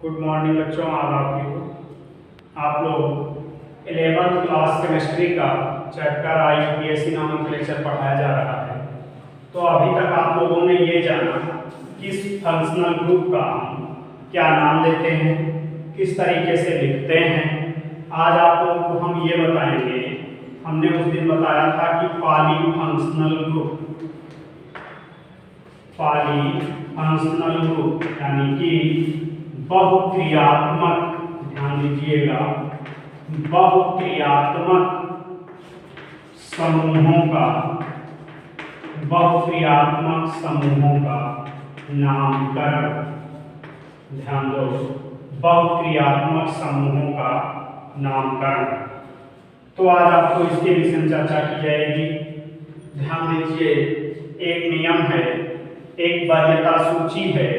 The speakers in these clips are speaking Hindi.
गुड मॉर्निंग बच्चों। आप लोग 11th क्लास केमिस्ट्री का चैप्टर IUPAC नामक लेक्चर पढ़ाया जा रहा है। तो अभी तक आप लोगों ने ये जाना किस फंक्शनल ग्रुप का हम क्या नाम देते हैं, किस तरीके से लिखते हैं। आज आप लोगों को हम ये बताएंगे, हमने उस दिन बताया था कि पॉलीफंक्शनल ग्रुप यानी कि बहुक्रियात्मक, ध्यान दीजिएगा, बहुक्रियात्मक समूहों का नामकरण। ध्यान दो, बहुक्रियात्मक समूहों का नामकरण। तो आज आपको इसके विषय में चर्चा की जाएगी। ध्यान दीजिए, एक नियम है, एक वरीयता सूची है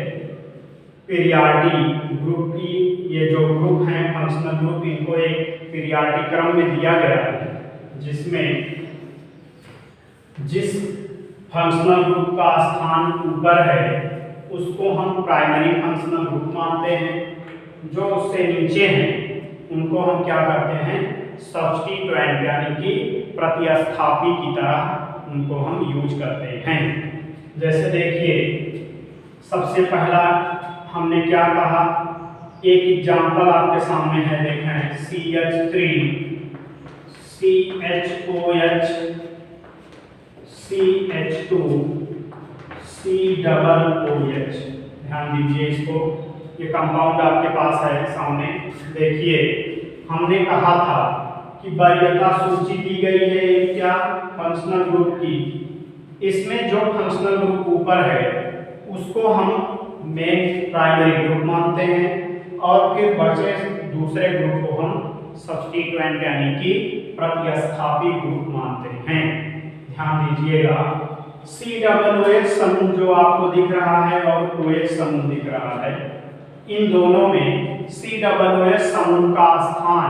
पीरियाडिक ग्रुप की। ये जो ग्रुप हैं फंक्शनल ग्रुप, इनको एक पीरियाडिक क्रम में दिया गया है, जिसमें जिस फंक्शनल ग्रुप का स्थान ऊपर है उसको हम प्राइमरी फंक्शनल ग्रुप मानते हैं। जो उससे नीचे हैं उनको हम क्या करते हैं, सब्स्टिट्यूएंट यानी कि प्रतिस्थापी की तरह उनको हम यूज करते हैं। जैसे देखिए, सबसे पहला हमने क्या कहा, एक एग्जाम्पल आपके सामने है, देखें CH3 CHOH CH2 COOH। ध्यान दीजिए इसको, ये कंपाउंड आपके पास है सामने। देखिए, हमने कहा था कि वरीयता सूची दी गई है क्या, फंक्शनल ग्रुप की। इसमें जो फंक्शनल ग्रुप ऊपर है उसको हम मेन प्राइमरी ग्रुप मानते हैं, और फिर बचे दूसरे ग्रुप को हम सब्स्टिट्यूएंट यानी कि प्रतिस्थापी ग्रुप मानते हैं। ध्यान दीजिएगा, COOH समूह जो आपको दिख रहा है और OH समूह दिख रहा है, इन दोनों में COOH समूह का स्थान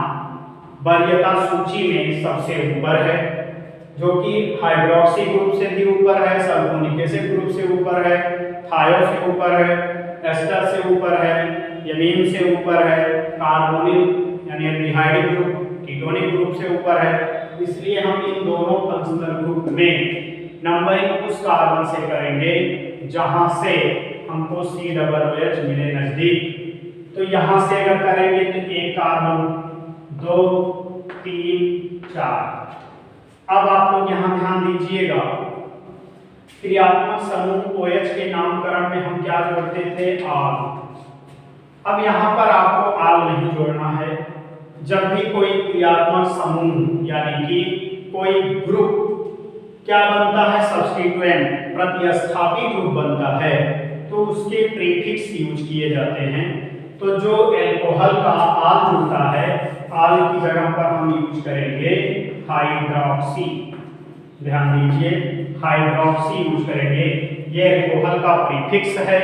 वरीयता सूची में सबसे ऊपर है, जो कि हाइड्रोक्सी ग्रुप से भी ऊपर है, सल्फोनिक एसिड ग्रुप से ऊपर है, थायो से ऊपर है, एस्टर से ऊपर है, यमीन से ऊपर है, कार्बोनिल यानी एल्डिहाइडिक ग्रुप, कीटोनिक ग्रुप से ऊपर है। इसलिए हम इन दोनों फंक्शनल ग्रुप में नंबरिंग उस कार्बन से करेंगे जहां से हमको COOH मिले नजदीक। तो यहां से अगर करेंगे तो एक कार्बन, 2, 3, 4। अब आप लोग यहाँ ध्यान दीजिएगा, क्रियात्मक समूह OH के नामकरण में हम क्या जोड़ते थे, आल। अब यहाँ पर आपको आल नहीं जोड़ना है। जब भी कोई क्रियात्मक समूह यानी कि कोई ग्रुप क्या बनता है, सब्स्टिट्यूएंट प्रतिस्थापी ग्रुप बनता है, तो उसके प्रीफिक्स यूज किए जाते हैं। तो जो एल्कोहल का आल जुड़ता है, आल की जगह पर हम यूज करेंगे हाइड्रोक्सी। ध्यान दीजिए, हाइड्रोक्सी यूज करेंगे। ये एल्कोहल का प्रीफिक्स है,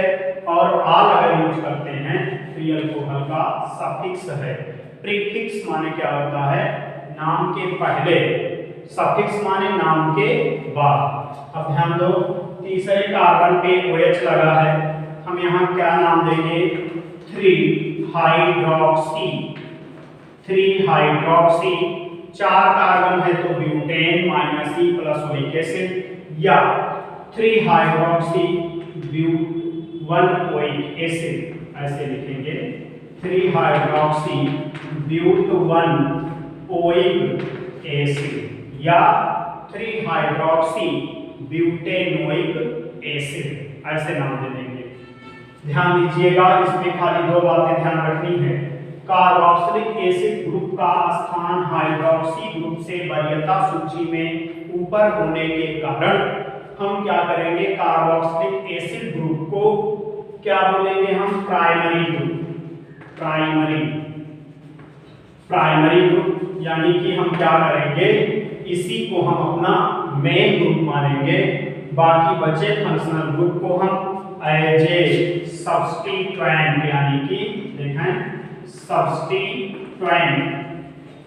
और आल अगर यूज करते हैं तो ये एल्कोहल का सफिक्स है। प्रीफिक्स माने क्या होता है, नाम के पहले, सफिक्स माने नाम के बाद। अब ध्यान दो, तीसरे कार्बन पे OH लगा है, हम यहाँ क्या नाम देंगे, 3 हाइड्रोक्सी। 4 कार्बन है तो butane -E plus oic acid, या 3 हाइड्रोक्सी 1 ओइक एसिड, ऐसे लिखेंगे 3 हाइड्रोक्सी ब्यूट 1 ओइक एसिड, या 3 हाइड्रोक्सी ब्यूटेनोइक एसिड, ऐसे नाम दे देंगे। ध्यान दीजिएगा, इसमें खाली 2 बातें ध्यान रखनी है। कार्बोक्सिलिक एसिड ग्रुप का स्थान हाइड्रोक्सी ग्रुप से वरीयता सूची में ऊपर होने के कारण हम क्या करेंगे, कार्बोक्सिलिक एसिड ग्रुप को क्या बोलेंगे हम, प्राइमरी ग्रुप। प्राइमरी ग्रुप यानी कि हम क्या करेंगे, इसी को हम अपना मेन ग्रुप मानेंगे। बाकी बचे फंक्शनल ग्रुप को हम एज ए सब्स्टिट्यूएंट यानी कि देखें सब्स्टिट्यूएंट,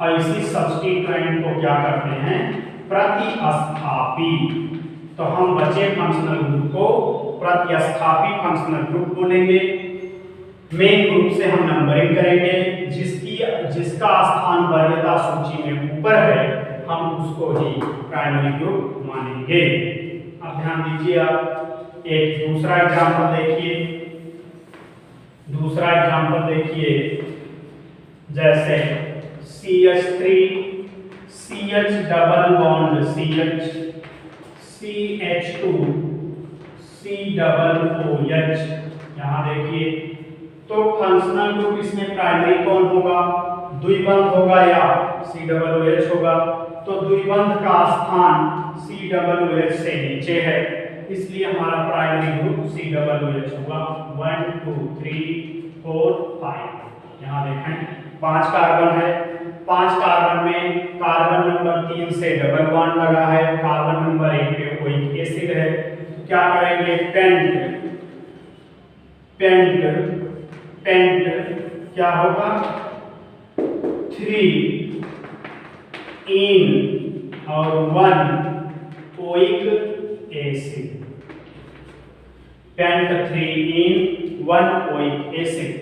और इसी सब्स्टिट्यूएंट को क्या करते हैं, प्रतिस्थापी। तो हम बचे फंक्शनल ग्रुप को प्रतिस्थापी फंक्शनल ग्रुप बोलेंगे। मेन ग्रुप से हम नंबरिंग करेंगे, जिसका स्थान वरीयता सूची में ऊपर है हम उसको ही प्राइमरी ग्रुप मानेंगे। अब ध्यान दीजिए, आप एक दूसरा एग्जांपल देखिए, जैसे CH3 CH double bond CH, CH2 C double OH। यहाँ देखिए, तो फंक्शनल ग्रुप इसमें प्राइमरी कौन होगा? द्विबंध होगा या C डबल OH होगा? तो द्विबंध का स्थान C डबल OH से नीचे है, इसलिए हमारा primary group C double OH होगा। 1 2 3 4 5। यहाँ देखें 5 कार्बन है, 5 कार्बन में कार्बन नंबर 3 से डबल बॉन्ड लगा है, कार्बन नंबर 1 पे कोई एसिड है, तो क्या करेंगे? पेंट क्या होगा? 3 इन और 1 ओइक एसिड। पेंट 3 इन 1 ओइक एसिड।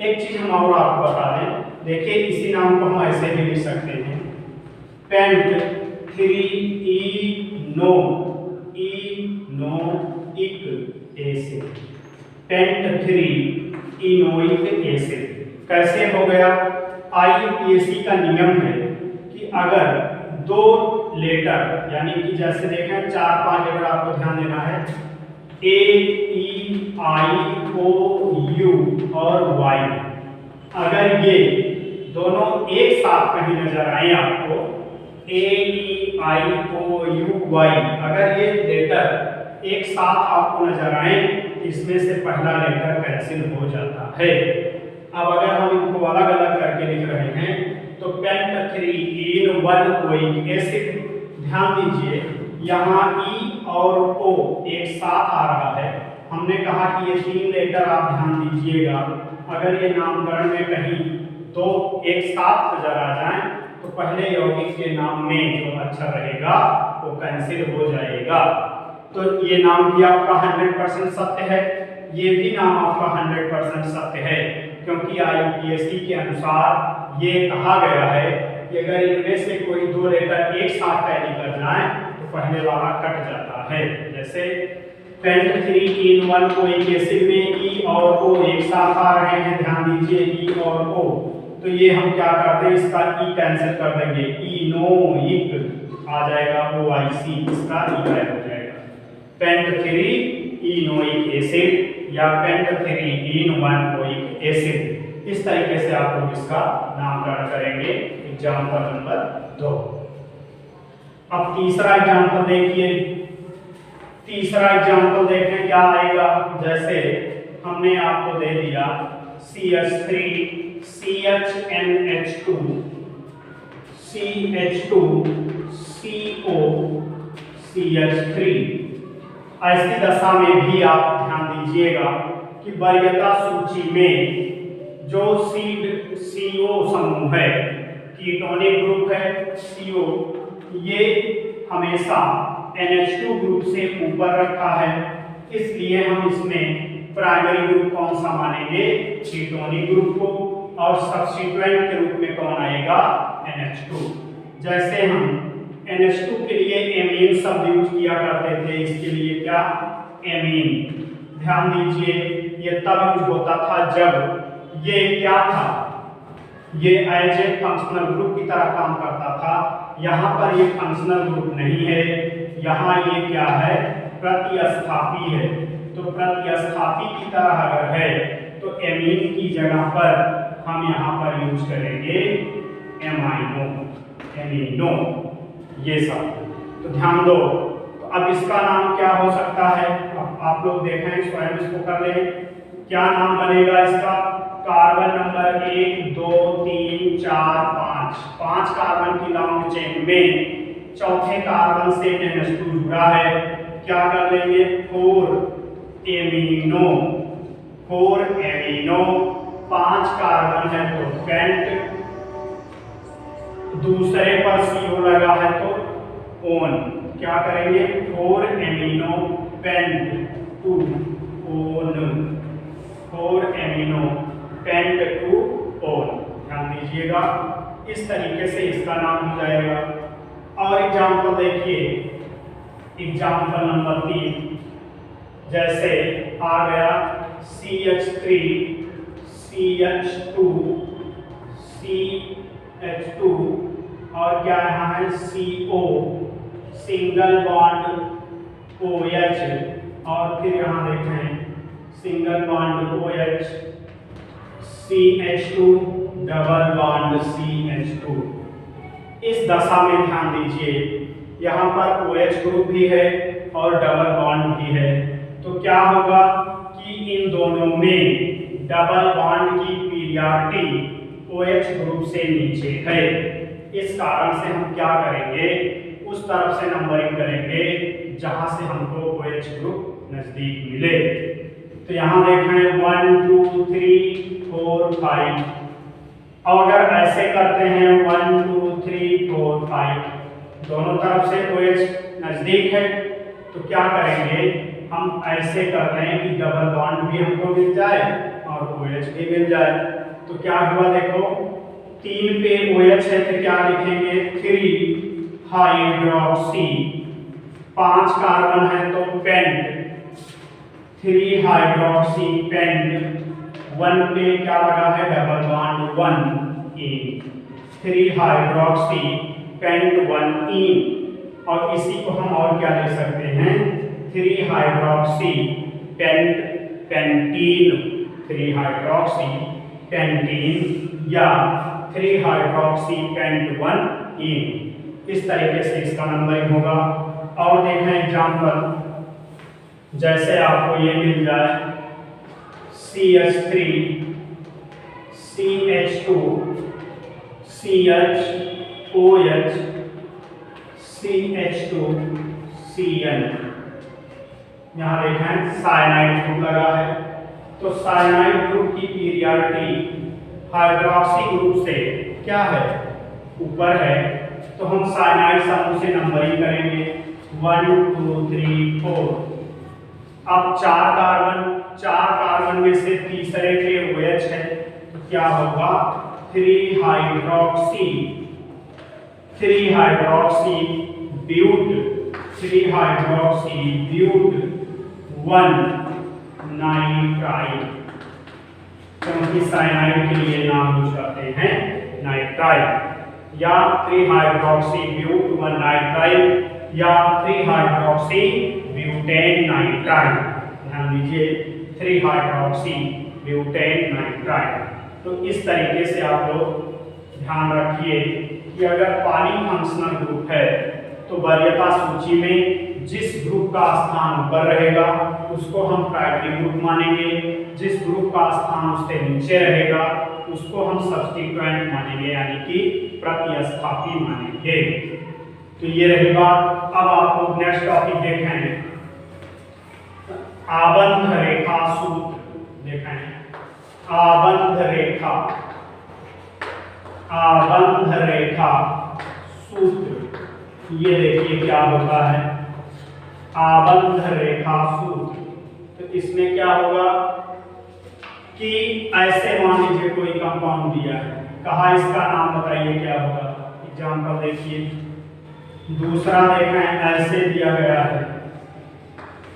एक चीज हम और आपको बता दें, देखिए इसी नाम को हम ऐसे भी लिख सकते हैं, पेंट 3 इनोइक एसिड। पेंट 3 इनोइक एसिड कैसे हो गया? IUPAC का नियम है कि अगर 2 लेटर, यानी कि जैसे देखें 4-5 लेटर आपको ध्यान देना है, A E I O U और Y, अगर ये दोनों एक साथ कहीं नजर आए आपको, A E I O U Y, अगर ये लेटर एक साथ आपको नजर आए, इसमें से पहला लेटर कैंसिल हो जाता है। अब अगर हम इनको अलग अलग करके लिख रहे हैं, तो पेंट 3 इन 1 ओइक एसिड, ध्यान दीजिए यहाँ E और O एक साथ आ रहा है। हमने कहा कि ये 3 लेटर आप ध्यान दीजिएगा, अगर ये नामकरण में कहीं 2 एक साथ नजर आ जाएं, तो पहले यौगिक के नाम में जो अक्षर रहेगा वो कैंसिल हो जाएगा। तो ये नाम भी आपका 100% सत्य है, ये भी नाम आपका 100% सत्य है, क्योंकि IUPAC के अनुसार ये कहा गया है कि अगर इनमें से कोई 2 लेटर एक साथ टैली कर जाएं तो पहले वाला कट जाता है। जैसे पेंट 3 इन 1 ओइक एसिड में E और O एक साथ आ रहे हैं, ध्यान दीजिए E और O, तो ये हम क्या करते हैं, इसका E कैंसिल कर देंगे, इनोइक आ जाएगा, OIC, इसका E गायब हो जाएगा। पेंट 3 इनोइक एसिड या पेंट 3 इन 1 ओइक एसिड, इस तरीके से आप लोग इसका नामकरण करेंगे। Example number 2। अब तीसरा एग्जाम्पल देखिए, तीसरा एग्जाम्पल देखें क्या आएगा। जैसे हमने आपको दे दिया CH3 CHNH2 CH2 CO CH3। ऐसी दशा में भी आप ध्यान दीजिएगा कि वरीयता सूची में जो CO समूह है, कीटोनिक ग्रुप है CO, ये हमेशा NH2 ग्रुप से ऊपर रखा है, इसलिए हम इसमें प्राइमरी ग्रुप कौन सा मानेंगे? कीटोनिक ग्रुप को, और सब्स्टिट्यूएंट के रूप में कौन आएगा? NH2। जैसे हम NH2 के लिए एमीन शब्द यूज किया करते थे, इसके लिए क्या? एमीन। ध्यान दीजिए ये तब यूज होता था जब ये क्या था, ये एज ए फंक्शनल ग्रुप की तरह काम करता था। यहाँ पर ये फंक्शनल ग्रुप नहीं है, यहाँ ये क्या है? प्रतिस्थापी है। तो प्रतिस्थापी की तरह अगर है तो एमीन की जगह पर हम यहाँ पर यूज करेंगे एमाइनो, एमिनो, ये सब। तो ध्यान दो, तो अब इसका नाम क्या हो सकता है? आप लोग देखें, स्वयं इसको कर लें, क्या नाम बनेगा इसका? कार्बन नंबर 1 2 3 4 5, 5 कार्बन की लॉन्ग चेन में चौथे कार्बन से NH2 जुड़ा है, क्या कर लेंगे? 4 एमिनो, 5 कार्बन है तो पेंट, दूसरे पर CO लगा है तो ओन, क्या करेंगे? 4 amino pent 2 one, 4 amino pent two one, ध्यान दीजिएगा, इस तरीके से इसका नाम हो जाएगा। और एग्जाम्पल देखिए, एग्जाम्पल नंबर 3, जैसे आ गया CH3 CH2 CH2 और क्या यहाँ है CO सिंगल बॉन्ड OH, और फिर यहाँ देखें single bond OH CH2 double bond CH2। इस दशा में ध्यान दीजिए, यहाँ पर OH ग्रुप भी है और डबल बॉन्ड भी है, तो क्या होगा कि इन दोनों में डबल बॉन्ड की पीरियडिटी OH ग्रुप से नीचे है। इस कारण से हम क्या करेंगे, उस तरफ से नंबरिंग करेंगे जहां से हमको OH ग्रुप नजदीक मिले। तो यहाँ देखें 1 2 3 4 5, और अगर ऐसे करते हैं 1 2 3 4 5, दोनों तरफ से OH नजदीक है, तो क्या करेंगे, हम ऐसे कर रहे हैं कि डबल बॉन्ड भी हमको मिल जाए और OH भी मिल जाए। तो क्या हुआ देखो, 3 पे OH है तो क्या लिखेंगे 3 हाइड्रोक्सी, 5 कार्बन है तो पेंट 3 हाइड्रोक्सी पेंट, 1 पे क्या लगा है डबल बॉन्ड 1 इन 3 हाइड्रोक्सी पेंट 1 इन। और इसी को हम और क्या ले सकते हैं 3 hydroxy pent pentene, 3 hydroxy pentene या 3 हाइड्रोक्सी पेंट 1 इन। इस तरीके से इसका नंबरिंग होगा। और देखें एग्जाम्पल, जैसे आपको ये मिल जाए CH3 CH2 CH OH CH2 CN, यहाँ देखें साइनाइड ग्रुप लगा है, तो साइनाइड ग्रुप की पीरियडिटी हाइड्रोक्सी ग्रुप से क्या है ऊपर है, तो हम साइनाइड समूह से नंबरिंग करेंगे 1 2 3 4। अब 4 कार्बन में से तीसरे पे OH है, तो क्या होगा 3 hydroxy but 3 hydroxy but 1 nitrile, क्योंकि साइनाइड के लिए नाम यूज करते हैं नाइट्राइल, या 3 हाइड्रोक्सी ब्यूट 1 नाइट्राइल या 3 हाइड्रोक्सी ब्यूटेन नाइट्राइल। ध्यान दीजिए 3 हाइड्रोक्सी ब्यूटेन नाइट्राइल। तो इस तरीके से आप लोग ध्यान रखिए कि अगर पानी फंक्शनल ग्रुप है तो वरीयता सूची में जिस ग्रुप का स्थान ऊपर रहेगा उसको हम प्राइमरी ग्रुप मानेंगे, जिस ग्रुप का स्थान उससे नीचे रहेगा उसको हम सब्स्टिट्यूएंट मानेंगे, यानी कि प्रतिस्थापी मानेंगे। तो ये रही बात। अब आपको नेक्स्ट टॉपिक देखें, आबंध रेखा सूत्र देखें। आबंध रेखा सूत्र, ये देखिए क्या होता है आबंध रेखा सूत्र। तो इसमें क्या होगा कि ऐसे मान लीजिए कोई कंपाउंड दिया है, कहा इसका नाम बताइए क्या होगा। एग्जाम्पल देखिए, दूसरा देखें ऐसे दिया गया है,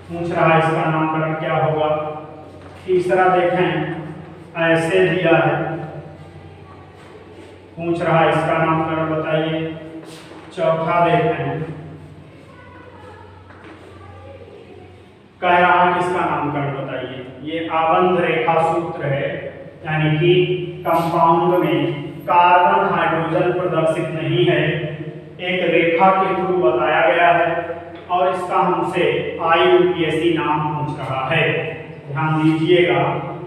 पूछ रहा है इसका नामकरण क्या होगा। तीसरा देखें ऐसे दिया है, पूछ रहा है इसका नामकरण बताइए। चौथा देखें कह रहा है किसका नामकरण बताइए। ये आबंध रेखा सूत्र है, यानी कि कंपाउंड में कार्बन हाइड्रोजन प्रदर्शित नहीं है, एक रेखा के थ्रू बताया गया है और इसका हमसे IUPAC नाम पूछ रहा है। ध्यान दीजिएगा,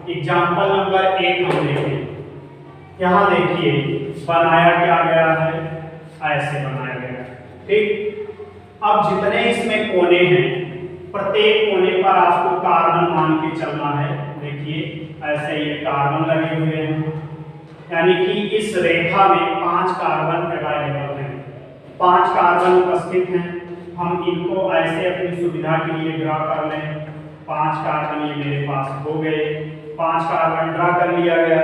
एग्जाम्पल नंबर 1 हम देखें। यहाँ देखिए बनाया क्या गया है, ऐसे बनाया गया है, ठीक। अब जितने इसमें कोने हैं प्रत्येक कोने पर आपको कार्बन मान के चलना है। देखिए ऐसे ये कार्बन लगे हुए हैं, यानी कि इस रेखा में 5 कार्बन अवेलेबल हैं, 5 कार्बन उपस्थित हैं। हम इनको ऐसे अपनी सुविधा के लिए ड्रा कर लें। 5 कार्बन ये मेरे पास हो गए 5 कार्बन ड्रा कर लिया गया।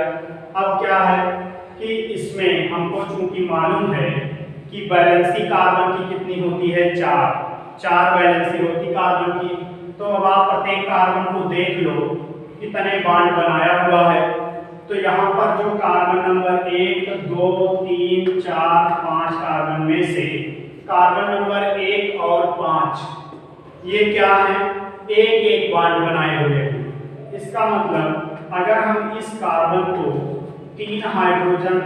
अब क्या है कि इसमें हमको चूंकि मालूम है कि वैलेंसी कार्बन की कितनी होती है, 4 वैलेंसी होती कार्बन की। तो अब आप प्रत्येक कार्बन को देख लो कितने बॉन्ड बनाया हुआ है। तो यहाँ पर जो कार्बन नंबर 1, 2, 3, 4, 5 कार्बन में से कार्बन नंबर 1 और 5 ये क्या है, एक एक बॉन्ड बनाए हुए हैं। इसका मतलब अगर हम इस कार्बन को 3 हाइड्रोजन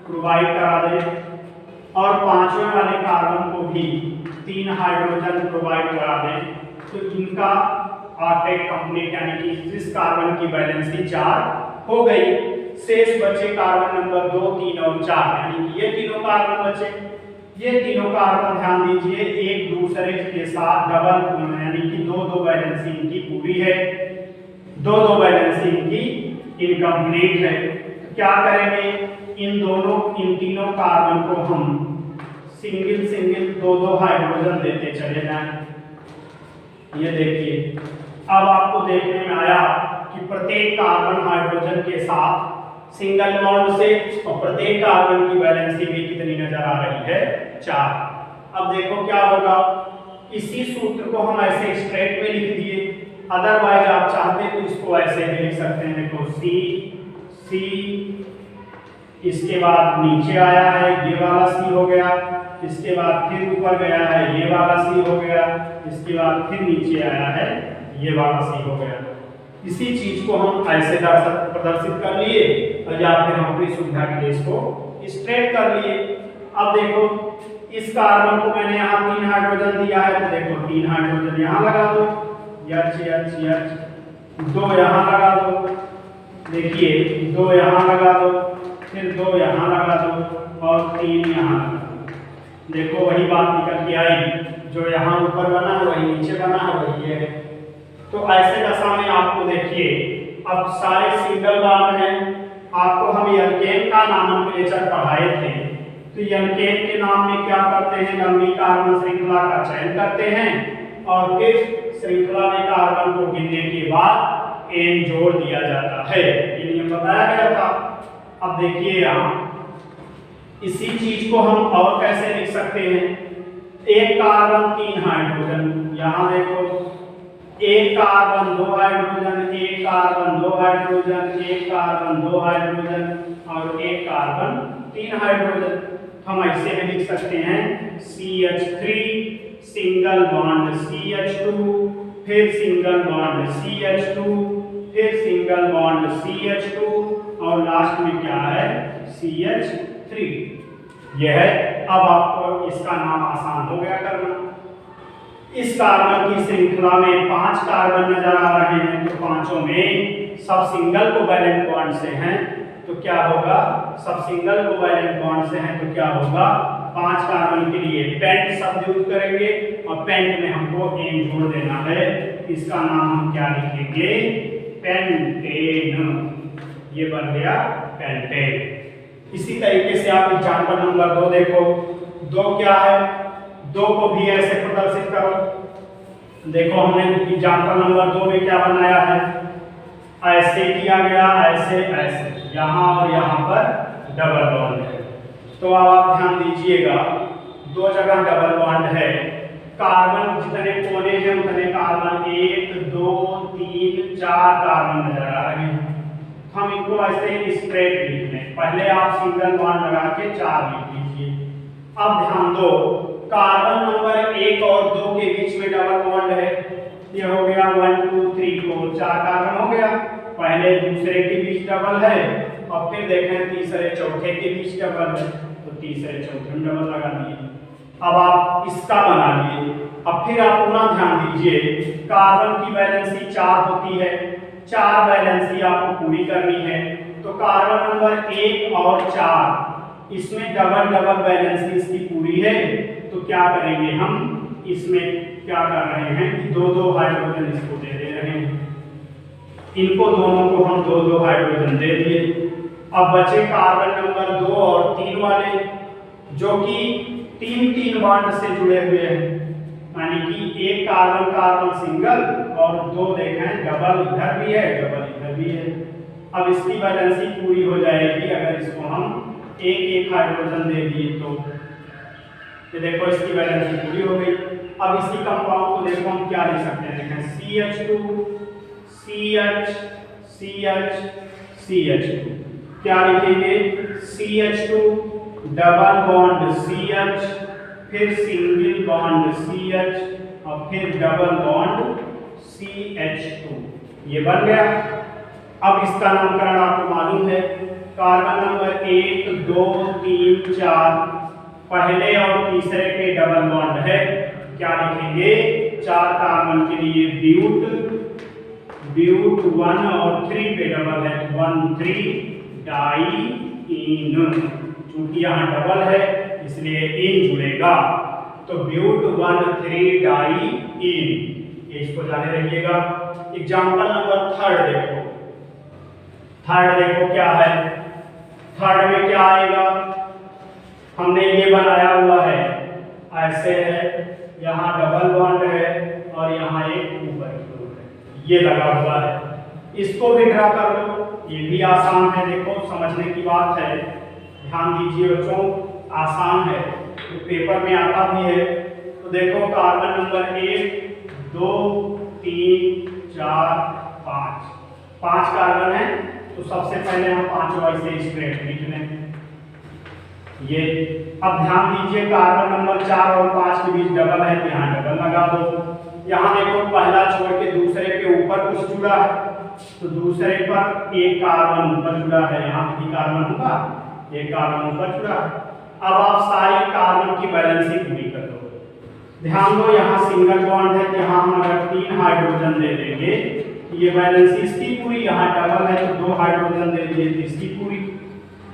प्रोवाइड करा दें और 5वें वाले कार्बन को भी 3 हाइड्रोजन प्रोवाइड करा दें तो इनका ऑक्टेट कंप्लीट, यानी कि इस कार्बन की वैलेंसी 4 हो गई। शेष बचे कार्बन नंबर 2, 3 और 4, यानी कि ये तीनों कार्बन बचे। ये तीनों कार्बन ध्यान दीजिए एक दूसरे के साथ डबल, यानी कि 2-2 वैलेंसी इनकी पूरी है, 2-2 वैलेंसी इनकी इनकम्प्लीट है। तो क्या करेंगे, इन तीनों कार्बन को हम सिंगल 2-2 हाइड्रोजन देते चले जाएं। ये देखिए, अब आपको देखने में आया कि प्रत्येक कार्बन हाइड्रोजन के साथ सिंगल बॉन्ड से और प्रत्येक कार्बन की वैलेंसी भी कितनी नजर आ रही है, 4। अब देखो क्या होगा, इसी सूत्र को हम ऐसे स्ट्रेट में लिख दिए, अदरवाइज आप चाहते तो इसको ऐसे भी लिख सकते हैं। देखो C, इसके बाद नीचे आया है ये वाला C हो गया, इसके बाद फिर ऊपर गया है ये वाला C हो गया, इसके बाद फिर नीचे आया है ये वाला C हो गया। इसी चीज को हम ऐसे प्रदर्शित कर लिए और या फिर हम अपनी सुविधा के लिए इसको स्ट्रेट कर लिए। अब देखो इस कार्बन को मैंने यहाँ 3 हाइड्रोजन दिया है, तो देखो 3 हाइड्रोजन यहाँ लगा दो, H, 2 यहाँ लगा दो, देखिए 2 यहाँ लगा दो, फिर 2 यहाँ लगा दो और 3 यहाँ लगा दो। देखो वही बात निकल के आई, जो यहाँ ऊपर बना है वही नीचे बना है, वही है। तो ऐसे दशा में आपको देखिए अब सारे सिंगल बॉन्ड हैं। आपको हम एल्केन का नॉमेनक्लेचर पढ़ाए थे, तो एल्केन के नाम में क्या करते हैं, लंबी कार्बन श्रृंखला का चयन करते हैं और फिर श्रृंखला में कार्बन को गिनने के बाद एन जोड़ दिया जाता है। ये नियम बताया गया था। अब देखिए यहाँ इसी चीज को हम और कैसे लिख सकते हैं, एक कार्बन 3 हाइड्रोजन, यहाँ देखो एक कार्बन 2 हाइड्रोजन, एक कार्बन 2 हाइड्रोजन, एक कार्बन 2 हाइड्रोजन और एक कार्बन 3 हाइड्रोजन। हम ऐसे भी लिख सकते हैं CH3 सिंगल बॉन्ड CH2, फिर सिंगल बॉन्ड CH2, फिर सिंगल बॉन्ड CH2 और लास्ट में क्या है CH3। यह है। अब आपको इसका नाम आसान हो गया करना। इस कार्बन की श्रृंखला में 5 कार्बन नजर आ रहे हैं, तो पांचों में सब सिंगल कोवैलेंट बॉन्ड से हैं, तो क्या होगा, सब सिंगल कोवैलेंट बॉन्ड से हैं तो क्या होगा, 5 कार्बन के लिए पेंट शब्द यूज करेंगे और पेंट में हमको एन जोड़ देना है। इसका नाम हम क्या लिखेंगे, पेंटेन। ये बन गया पेंटेन। इसी तरीके से आप एग्जाम्पल नंबर 2 देखो, 2 क्या है, 2 को भी ऐसे प्रदर्शित करो। देखो हमने एग्जाम्पल नंबर 2 में क्या बनाया है, ऐसे किया गया, ऐसे ऐसे, यहाँ और यहाँ पर डबल बॉन्ड है। तो अब आप ध्यान दीजिएगा 2 जगह डबल बॉन्ड है, कार्बन जितने कोने हैं उतने कार्बन 1, 2, 3, 4 कार्बन नजर आ रहे हैं। हम इनको ऐसे ही स्ट्रेट लिख लें, पहले आप सिंगल बॉन्ड लगा के 4 लिख लीजिए। अब ध्यान दो, कार्बन नंबर 1 और 2 के बीच में डबल बॉन्ड है, ये हो गया 1, 2, 3, 4 4 कार्बन हो गया। पहले दूसरे के बीच डबल है और फिर देखें तीसरे चौथे के बीच डबल है, तो तीसरे चौथे में डबल लगा दिए। अब आप इसका बना लिए। अब फिर आप पुनः ध्यान दीजिए, कार्बन की वैलेंसी 4 होती है, 4 वैलेंसी आपको पूरी करनी है, तो कार्बन नंबर 1 और 4 इसमें डबल डबल वैलेंसी इसकी पूरी है, तो क्या करेंगे हम, इसमें क्या कर रहे हैं कि 2-2 हाइड्रोजन इसको दे रहे हैं, इनको दोनों को हम 2-2 हाइड्रोजन दे दिए। अब बचे कार्बन नंबर 2 और 3 वाले, जो कि 3-3 बॉन्ड से जुड़े हुए हैं, यानी कि एक कार्बन कार्बन सिंगल और 2 देखें डबल, इधर भी है डबल इधर भी है, अब इसकी वैलेंसी पूरी हो जाएगी अगर इसको हम एक एक हाइड्रोजन दे दिए तो। ये देखो इसकी वैलेंसी पूरी हो गई। अब इसी कंपाउंड को देखो हम क्या लिख सकते हैं, देखें CH2 CH CH CH2, क्या लिखेंगे CH2 डबल बॉन्ड CH, फिर सिंगल बॉन्ड CH और फिर डबल बॉन्ड CH2, ये बन गया। अब इसका नामकरण आपको मालूम है, कार्बन नंबर 1 2 3 4 पहले और तीसरे पे डबल बॉन्ड है, क्या लिखेंगे 4 कार्बन के लिए ब्यूट 1 और 3 पे डबल है 1,3 डाइईन, चूंकि यहाँ डबल है इसलिए इन जुड़ेगा, तो ब्यूट 1,3 डाइईन, इसको जाने रखिएगा। एग्जाम्पल नंबर थर्ड देखो क्या है, थर्ड में क्या आएगा, हमने ये बनाया हुआ है ऐसे है, यहाँ डबल बॉन्ड है और यहाँ एक ऊपर की ओर है, ये लगा हुआ है, इसको भी ड्रा कर लो, ये भी आसान है, देखो समझने की बात है, ध्यान दीजिए बच्चों, आसान है तो पेपर में आता भी है। तो देखो कार्बन नंबर 1 2 3 4 5 कार्बन है, तो सबसे पहले हम 5 ऐसे स्ट्रेट लिख लें ये। अब ध्यान दीजिए कार्बन नंबर 4 और 5 के बीच डबल है, तो यहाँ डबल लगा दो। यहाँ देखो पहला छोड़ के दूसरे के ऊपर कुछ जुड़ा है, तो दूसरे पर एक कार्बन ऊपर जुड़ा है, यहाँ भी कार्बन होगा, एक कार्बन ऊपर जुड़ा है। अब आप सारी कार्बन की बैलेंसी पूरी कर दो। ध्यान दो यहाँ सिंगल बॉन्ड है, यहाँ हम अगर 3 हाइड्रोजन दे देंगे ये बैलेंसी इसकी पूरी, यहाँ डबल है तो 2 हाइड्रोजन दे दिए तो इसकी पूरी।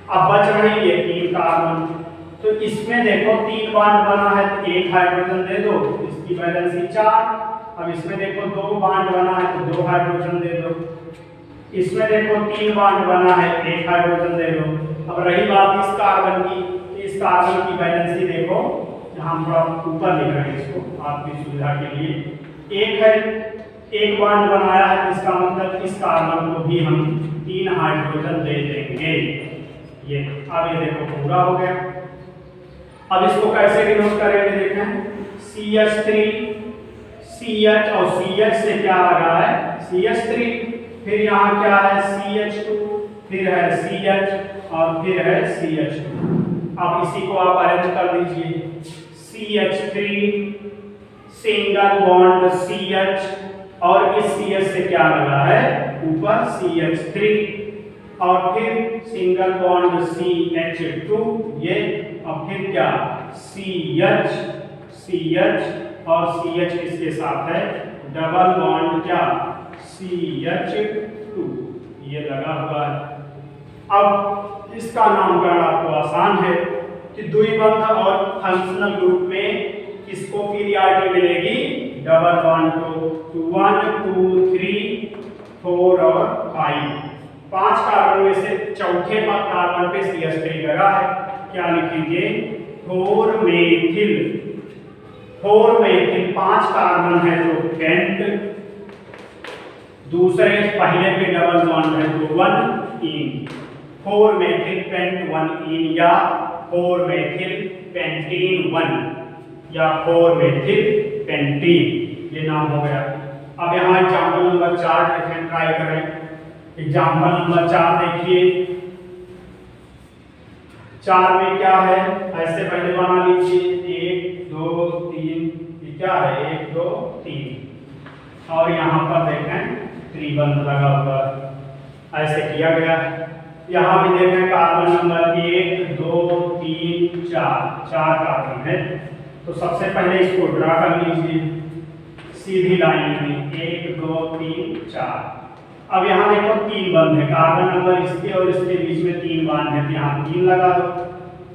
अब बच रही है 3 कार्बन, तो इसमें देखो 3 बॉन्ड बना है तो 1 हाइड्रोजन दे दो, इसकी बैलेंसी 4। अब इसमें देखो 2 बॉन्ड बना है तो 2 हाइड्रोजन दे दो, इसमें देखो 3 बॉन्ड बना है 1 हाइड्रोजन दे दो। अब रही बात इस कार्बन की, इस कार्बन की बैलेंसी देखो, यहाँ थोड़ा ऊपर लिख रहे हैं इसको आपकी सुविधा के लिए, एक है, एक बॉन्ड बनाया है, इसका मतलब इस कार्बन को भी हम 3 हाइड्रोजन दे देंगे ये। अब ये देखो पूरा हो गया। अब इसको कैसे डिनोट करेंगे देखें, CH3 CH और CH से क्या लगा है CH3, फिर यहाँ क्या है CH2, फिर है CH और फिर है CH2। अब इसी को आप अरेंज कर दीजिए, CH3 सिंगल बॉन्ड CH और इस CH से क्या लगा है ऊपर CH3 और फिर सिंगल बॉन्ड CH2 ये, और फिर क्या CH और CH इसके साथ है डबल बॉन्ड क्या CH2, ये लगा हुआ है। अब इसका नामकरण आपको आसान है कि द्विबंध और फंक्शनल ग्रुप में किसको पीरियडिटी मिलेगी, डबल बॉन्ड को 1 2 3 4 और 5 कार्बन में से चौथे कार्बन पे CH3 लगा है, क्या लिखेंगे 4 मेथिल 5 कार्बन है तो पेंट, दूसरे पहले पे डबल बॉन्ड है तो 1 इन, 4 मेथिल पेंट 1 इन या 4 मेथिल पेंटीन 1 या 4 मेथिल पेंटीन, ये नाम हो गया। अब यहाँ एग्जाम्पल नंबर 4 देखें, ट्राई करें। एग्जाम्पल नंबर 4 देखिए, 4 में क्या है, ऐसे पहले बना लीजिए 1 2 3, ये क्या है 1 2 3 और यहाँ पर देखें त्रिबंध लगा हुआ है, ऐसे किया गया है। यहाँ भी देखें कार्बन नंबर 1 2 3 4 कार्बन है, तो सबसे पहले इसको ड्रा कर लीजिए सीधी लाइन में 1 2 3 4। अब यहाँ देखो 3 बंद है, कार्बन नंबर इसके और इसके बीच में 3 बॉन्ड है, यहाँ 3 लगा दो।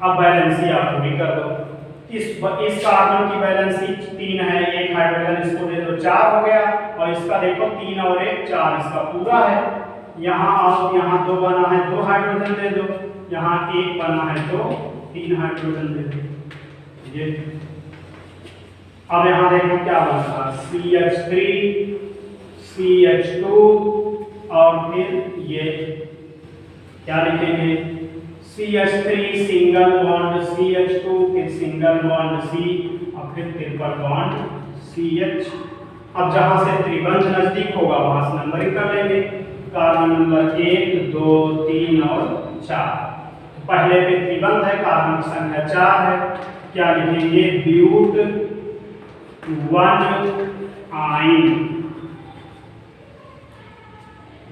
अब बैलेंसी आप पूरी कर दो, इस कार्बन की बैलेंसी 3 है, 1 हाइड्रोजन इसको दे दो 4 हो गया, और इसका देखो 3 और 1 4, इसका पूरा है। यहाँ आओ, यहाँ 2 बना है 2 हाइड्रोजन दे दो, यहाँ 1 बना है तो 3 हाइड्रोजन दे दो ये। अब यहाँ देखो क्या बनता है CH3 CH2 और फिर ये क्या लिखेंगे CH3 सिंगल बॉन्ड CH2, फिर सिंगल बॉन्ड C और फिर ट्रिपल बॉन्ड CH। अब जहां से त्रिबंध नजदीक होगा वहां से नंबरिंग कर लेंगे, कार्बन नंबर 1 2 3 और 4। तो पहले पे त्रिबंध है, कार्बन की संख्या 4 है, क्या लिखेंगे ब्यूट 1 आइन,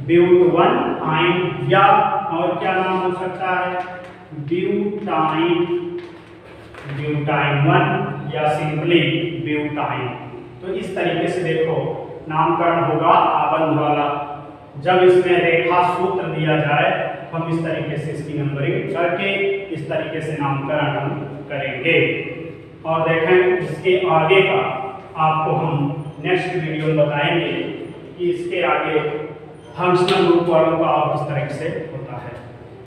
ब्यूट 1 आइन, या और क्या नाम हो सकता है ब्यूटाइन, ब्यूटाइन 1 या सिंपली ब्यूटाइन। तो इस तरीके से देखो नामकरण होगा आबंध वाला। जब इसमें रेखा सूत्र दिया जाए हम इस तरीके से इसकी नंबरिंग करके इस तरीके से नामकरण हम करेंगे। और देखें इसके आगे का आपको हम नेक्स्ट वीडियो में बताएंगे कि इसके आगे फंक्शनल ग्रुप वालों का आप इस तरह से